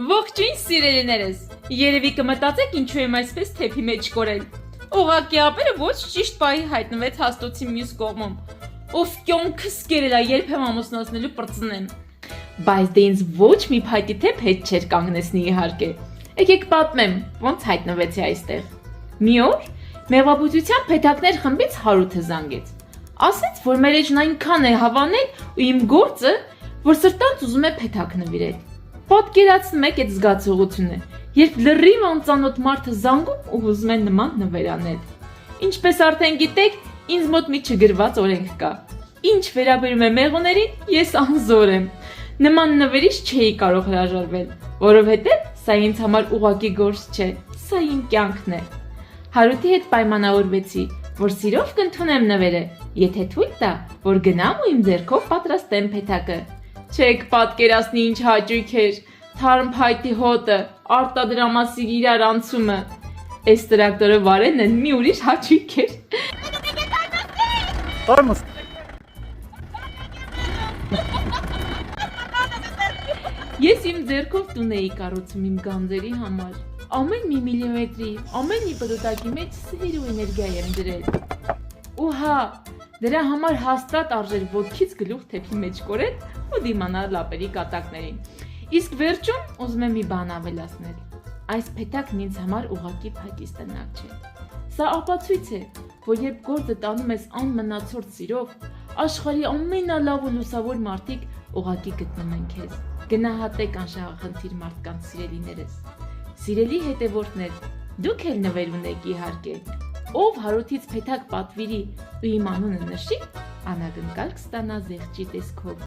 Ողջույն սիրելիներս, երևի կմտածեք ինչու եմ այսպես թեփի մեջ կորել։ Ուղղակի ապերը ոչ ճիշտ պահի հայտնվեց հաստոցի մյուս կողմում։ Ով կյոնքս կերելա երբեմ ամուսնացնելու պրծնեմ։ Բայց դե ինձ ոչ մի փայտի թեփ հետ չէր կանգնեցնի իհարկե։ Եկեք պատմեմ, ոնց հայտնվեցի այստեղ։ Մի օր մեղվաբուծության փեթակներ խմբից Հարութը զանգեց։ Ասեց, որ մեր էջն այնքան է հավանել ու իմ գործը, որ սրտանց ուզում է փեթակ նվիրել։ Պատկերացնում եք այդ զգացողությունը, երբ լրիվ անծանոթ մարդը զանգում ու ուզում է նման նվեր անել։ Ինչպես արդեն գիտեք, ինձ մոտ մի չգրված օրենք կա։ Ինչ վերաբերում է մեղուներին, ես անզոր եմ։ Նման նվերից չէի կարող հրաժարվել, որովհետև սա ինձ համար ուղղակի գործ չէ, սա իմ կյանքն է։ Հարութի հետ պայմանավորվեցի, որ սիրով կընդունեմ նվերը, եթե թույլ տա, որ գնամ ու իմ ձեռքով պատրաստեմ փեթակը։ Չեք պատկերացնի ինչ հաճույք էր, թարմ փայտի հոտը, արտադրամասի իրար անցումը։ Այս տրակտորը վարելն են մի ուրիշ հաճույք էր։ Ես իմ ձեռքով տուն էի կառուցում իմ գանձերի համար։ Ամեն մի միլիմետրի, ամեն մի պտուտակի մեջ սեր ու էներգիա եմ դրել։ Ու հա, դրա համար հաստատ արժեր ոտքից գլուխ թեփի մեջ կորել ու դիմանալ լապերի կատակներին։ Իսկ վերջում ուզում եմ մի բան ավելացնել։ Այս փեթակն ինձ համար ուղղակի փայտից տնակ չէ։ Սա ապացույց է, որ երբ գործը տանում ես անմնացորդ սիրով, աշխարհի ամենալավ ու լուսավոր մարդիկ ուղղակի գտնում են քեզ։ Գնահատեք անշահախնդիր մարդկանց սիրելիներս։ Սիրելի հետևորդներ, դուք էլ նվեր ունեք իհարկե։ Ով Հարութից փեթակ պատվիրի ու իմ անունը նշի, անակնկալ կստանա զեղչի տեսքով։